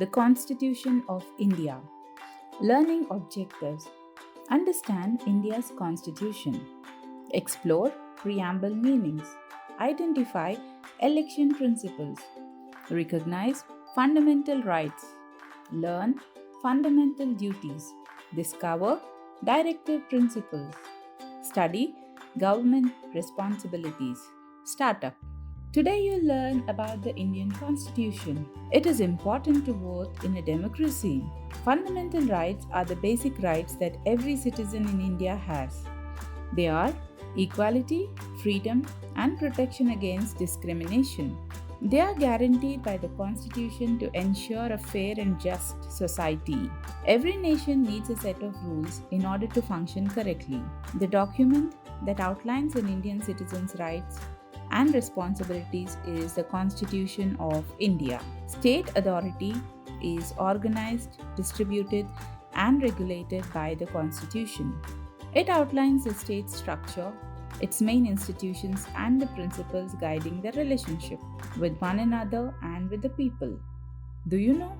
The Constitution of India. Learning objectives. Understand India's Constitution. Explore preamble meanings. Identify election principles. Recognize fundamental rights. Learn fundamental duties. Discover directive principles. Study government responsibilities. Startup. Today you'll learn about the Indian Constitution. It is important to vote in a democracy. Fundamental rights are the basic rights that every citizen in India has. They are equality, freedom, and protection against discrimination. They are guaranteed by the Constitution to ensure a fair and just society. Every nation needs a set of rules in order to function correctly. The document that outlines an Indian citizen's rights and responsibilities is the Constitution of India. State authority is organized, distributed, and regulated by the Constitution. It outlines the state structure, its main institutions, and the principles guiding their relationship with one another and with the people. Do you know?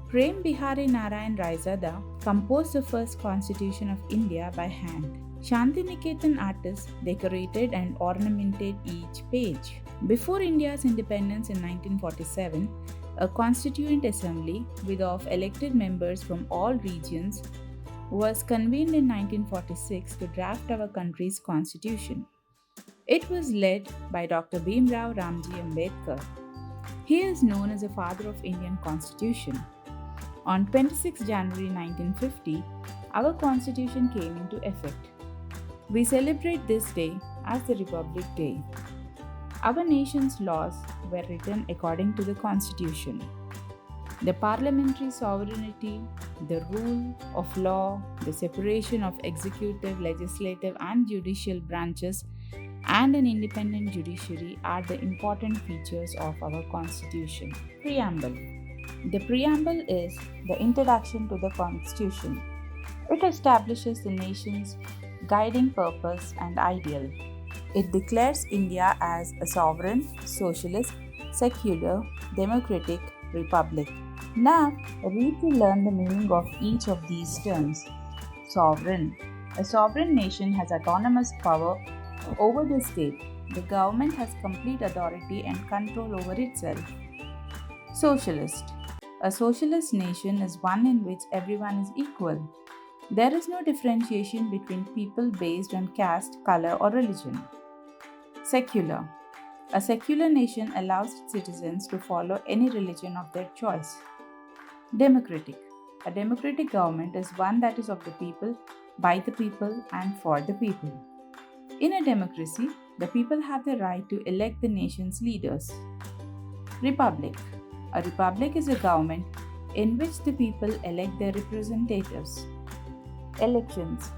Prem Bihari Narayan Raizada composed the first Constitution of India by hand. Shantiniketan artists decorated and ornamented each page. Before India's independence in 1947, a constituent assembly with of elected members from all regions was convened in 1946 to draft our country's constitution. It was led by Dr. Bhimrao Ramji Ambedkar. He is known as the father of Indian Constitution. On 26 January 1950, our constitution came into effect. We celebrate this day as the Republic Day. Our nation's laws were written according to the Constitution. The parliamentary sovereignty, the rule of law, the separation of executive, legislative, and judicial branches, and an independent judiciary are the important features of our Constitution. Preamble. The preamble is the introduction to the Constitution. It establishes the nation's guiding purpose and ideal. It declares India as a sovereign, socialist, secular, democratic republic. Now, read to learn the meaning of each of these terms. Sovereign. A sovereign nation has autonomous power over the state. The government has complete authority and control over itself. Socialist. A socialist nation is one in which everyone is equal. There is no differentiation between people based on caste, color, or religion. Secular. A secular nation allows its citizens to follow any religion of their choice. Democratic. A democratic government is one that is of the people, by the people, and for the people. In a democracy, the people have the right to elect the nation's leaders. Republic. A republic is a government in which the people elect their representatives. Elections.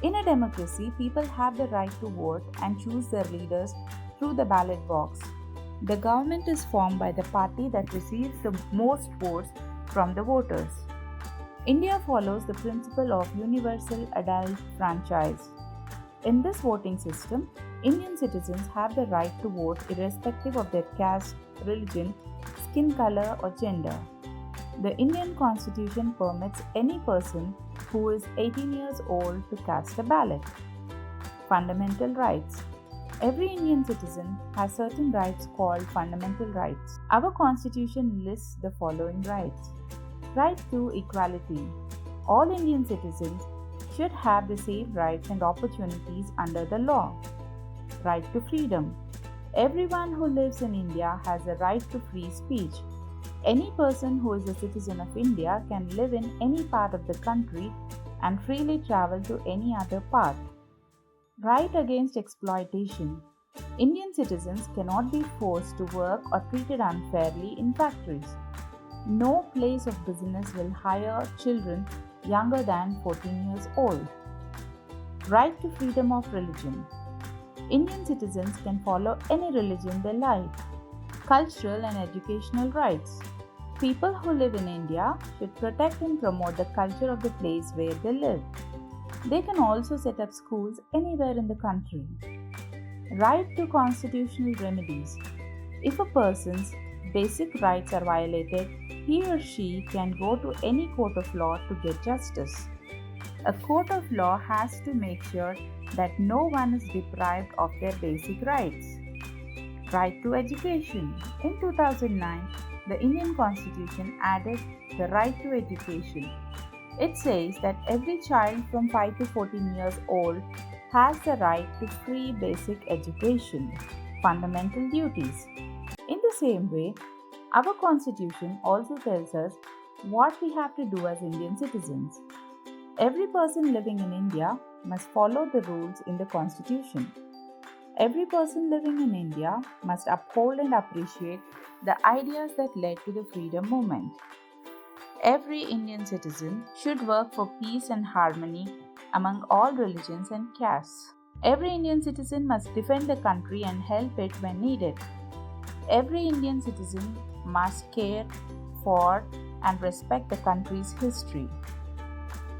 In a democracy, people have the right to vote and choose their leaders through the ballot box. The government is formed by the party that receives the most votes from the voters. India follows the principle of universal adult franchise. In this voting system, Indian citizens have the right to vote irrespective of their caste, religion, skin color, or gender. The Indian Constitution permits any person who is 18 years old to cast a ballot. Fundamental rights. Every Indian citizen has certain rights called fundamental rights. Our Constitution lists the following rights. Right to equality. All Indian citizens should have the same rights and opportunities under the law. Right to freedom. Everyone who lives in India has a right to free speech. Any person who is a citizen of India can live in any part of the country and freely travel to any other part. Right against exploitation. Indian citizens cannot be forced to work or treated unfairly in factories. No place of business will hire children younger than 14 years old. Right to freedom of religion. Indian citizens can follow any religion they like. Cultural and educational rights. People who live in India should protect and promote the culture of the place where they live. They can also set up schools anywhere in the country. Right to constitutional remedies. If a person's basic rights are violated, he or she can go to any court of law to get justice. A court of law has to make sure that no one is deprived of their basic rights. Right to education. In 2009, the Indian Constitution added the right to education. It says that every child from 5 to 14 years old has the right to free basic education, fundamental duties. In the same way, our Constitution also tells us what we have to do as Indian citizens. Every person living in India must follow the rules in the Constitution. Every person living in India must uphold and appreciate the ideas that led to the freedom movement. Every Indian citizen should work for peace and harmony among all religions and castes. Every Indian citizen must defend the country and help it when needed. Every Indian citizen must care for and respect the country's history.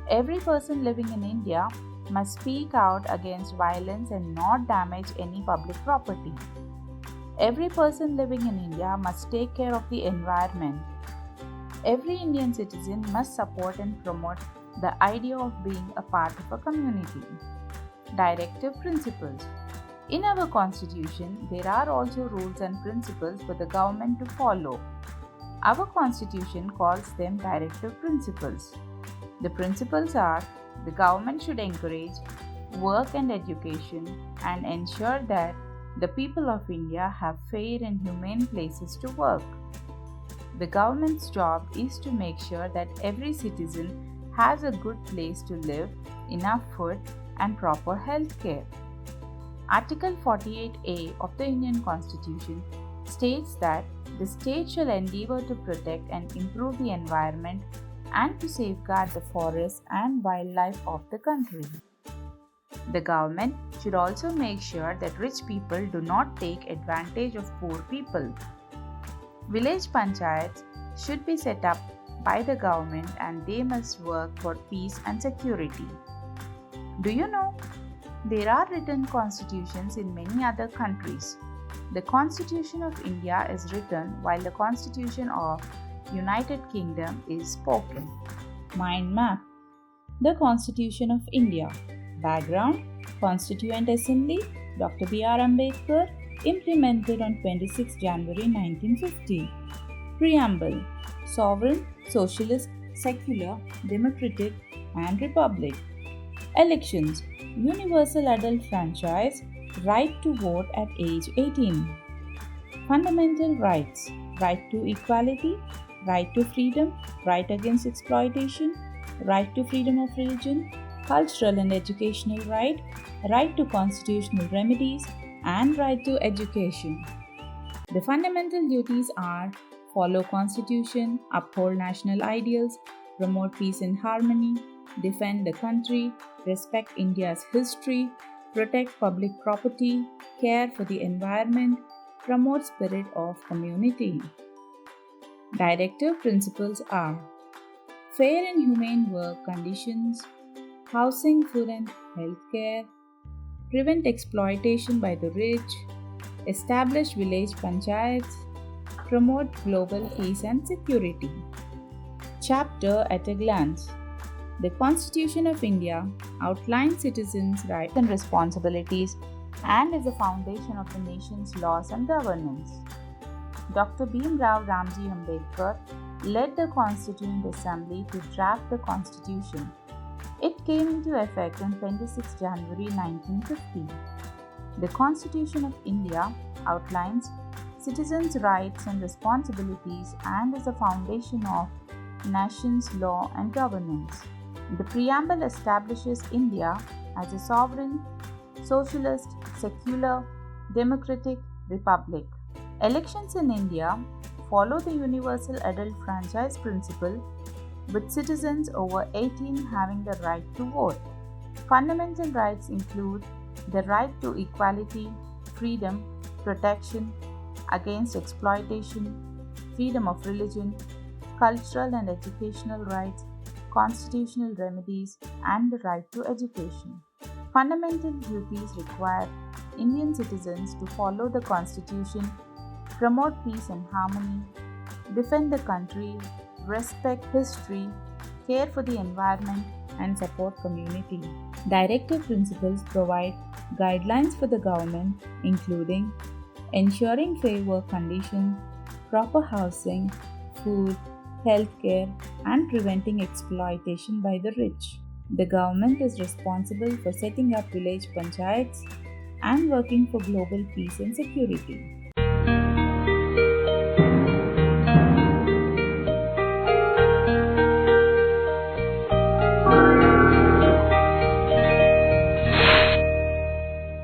Every person living in India must speak out against violence and not damage any public property. Every person living in India must take care of the environment. Every Indian citizen must support and promote the idea of being a part of a community. Directive principles. In our Constitution, there are also rules and principles for the government to follow. Our Constitution calls them directive principles. The principles are: the government should encourage work and education and ensure that the people of India have fair and humane places to work. The government's job is to make sure that every citizen has a good place to live, enough food, and proper health care. Article 48A of the Indian Constitution states that the state shall endeavour to protect and improve the environment and to safeguard the forests and wildlife of the country. The government should also make sure that rich people do not take advantage of poor people. Village panchayats should be set up by the government and they must work for peace and security. Do you know? There are written constitutions in many other countries. The Constitution of India is written while the Constitution of United Kingdom is spoken. Mind map. The Constitution of India. Background: Constituent Assembly, Dr. B.R. Ambedkar, implemented on 26 January 1950. Preamble: Sovereign, Socialist, Secular, Democratic, and Republic. Elections: Universal adult franchise, right to vote at age 18. Fundamental rights: right to equality, right to freedom, right against exploitation, right to freedom of religion, cultural and educational right, right to constitutional remedies, and right to education. The fundamental duties are: follow Constitution, uphold national ideals, promote peace and harmony, defend the country, respect India's history, protect public property, care for the environment, promote spirit of community. Directive principles are: fair and humane work conditions, housing, food and health care, prevent exploitation by the rich, establish village panchayats, promote global peace and security. Chapter at a glance. The Constitution of India outlines citizens' rights and responsibilities and is the foundation of the nation's laws and governance. Dr. Bhimrao Ramji Ambedkar led the Constituent Assembly to draft the Constitution. It came into effect on 26 January 1950. The Constitution of India outlines citizens' rights and responsibilities and is the foundation of nation's law and governance. The preamble establishes India as a sovereign, socialist, secular, democratic republic. Elections in India follow the universal adult franchise principle, with citizens over 18 having the right to vote. Fundamental rights include the right to equality, freedom, protection against exploitation, freedom of religion, cultural and educational rights, constitutional remedies, and the right to education. Fundamental duties require Indian citizens to follow the Constitution, promote peace and harmony, defend the country, respect history, care for the environment, and support community. Directive principles provide guidelines for the government, including ensuring fair work conditions, proper housing, food, healthcare, and preventing exploitation by the rich. The government is responsible for setting up village panchayats and working for global peace and security.